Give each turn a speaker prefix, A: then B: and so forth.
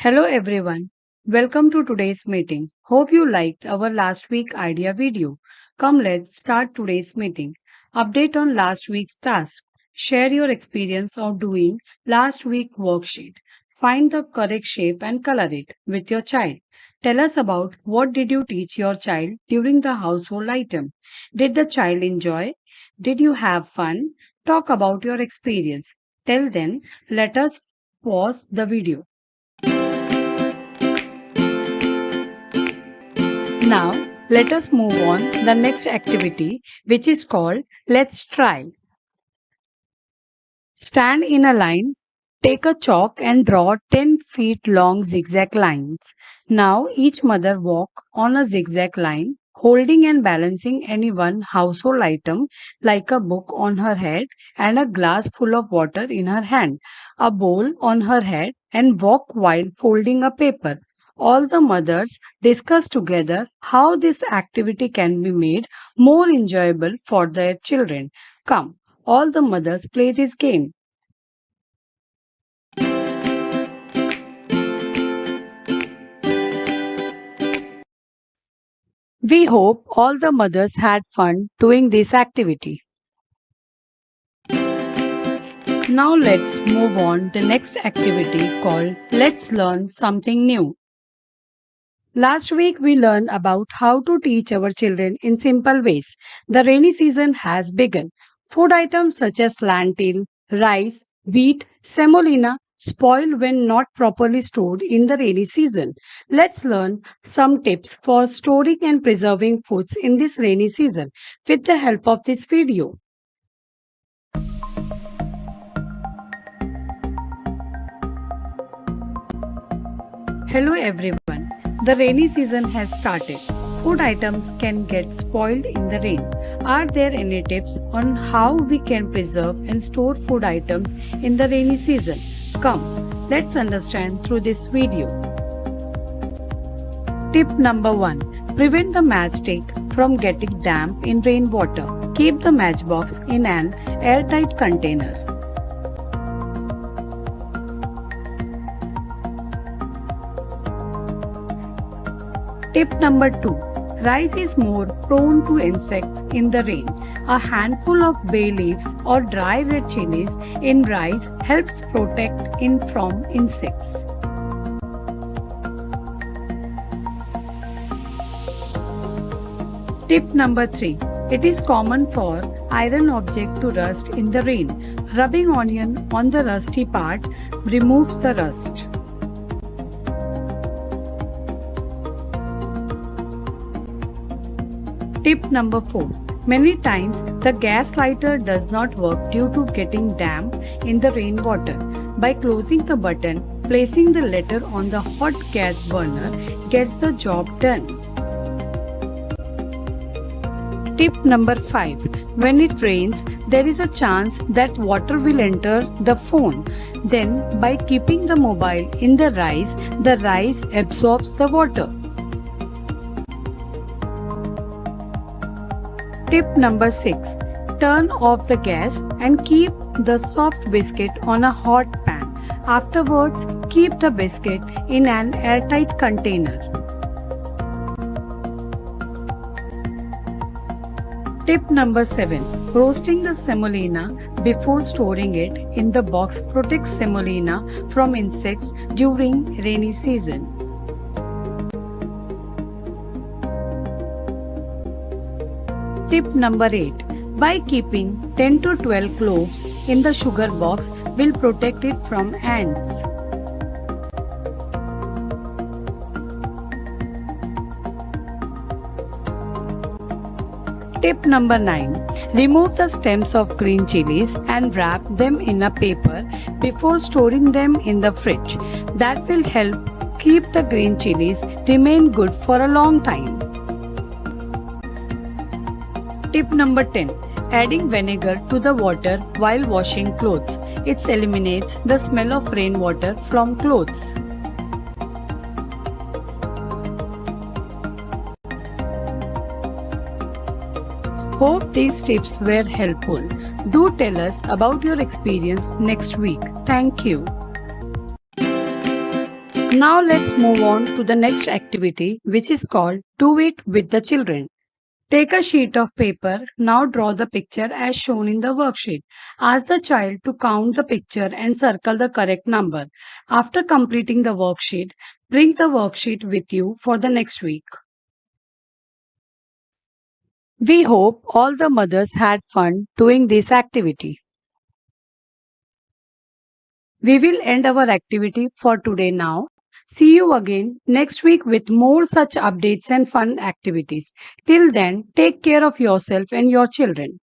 A: Hello everyone. Welcome to today's meeting. Hope you liked our last week idea video. Come let's start today's meeting. Update on last week's task. Share your experience of doing last week worksheet. Find the correct shape and color it with your child. Tell us about what did you teach your child during the household item. Did the child enjoy? Did you have fun? Talk about your experience. Till then, let us pause the video. Now, let us move on the next activity which is called Let's Try. Stand in a line, take a chalk and draw 10 feet long zigzag lines. Now, each mother walk on a zigzag line, holding and balancing any one household item like a book on her head and a glass full of water in her hand, a bowl on her head, and walk while folding a paper. All the mothers discuss together how this activity can be made more enjoyable for their children. Come, all the mothers play this game. We hope all the mothers had fun doing this activity. Now let's move on to the next activity called Let's Learn Something New. Last week we learned about how to teach our children in simple ways. The rainy season has begun. Food items such as lentil, rice, wheat, semolina spoil when not properly stored in the rainy season. Let's learn some tips for storing and preserving foods in this rainy season with the help of this video. Hello everyone. The rainy season has started. Food items can get spoiled in the rain. Are there any tips on how we can preserve and store food items in the rainy season? Come, let's understand through this video. Tip number 1. Prevent the matchstick from getting damp in rainwater. Keep the matchbox in an airtight container. Tip number 2. Rice is more prone to insects in the rain. A handful of bay leaves or dry red chillies in rice helps protect it from insects. Tip number 3. It is common for iron object to rust in the rain. Rubbing onion on the rusty part removes the rust. Tip number 4. Many times the gas lighter does not work due to getting damp in the rainwater. By closing the button, placing the letter on the hot gas burner gets the job done. Tip number 5. When it rains, there is a chance that water will enter the phone. Then, by keeping the mobile in the rice absorbs the water. Tip number 6. Turn off the gas and keep the soft biscuit on a hot pan. Afterwards, keep the biscuit in an airtight container. Tip number 7. Roasting the semolina before storing it in the box protects semolina from insects during rainy season. Tip number 8. By keeping 10 to 12 cloves in the sugar box will protect it from ants. Tip number 9. Remove the stems of green chillies and wrap them in a paper before storing them in the fridge. That will help keep the green chillies remain good for a long time. Tip number 10. Adding vinegar to the water while washing clothes. It eliminates the smell of rainwater from clothes. Hope these tips were helpful. Do tell us about your experience next week. Thank you. Now let's move on to the next activity, which is called Do It with the Children. Take a sheet of paper. Now draw the picture as shown in the worksheet. Ask the child to count the picture and circle the correct number. After completing the worksheet, bring the worksheet with you for the next week. We hope all the mothers had fun doing this activity. We will end our activity for today now. See you again next week with more such updates and fun activities. Till then, take care of yourself and your children.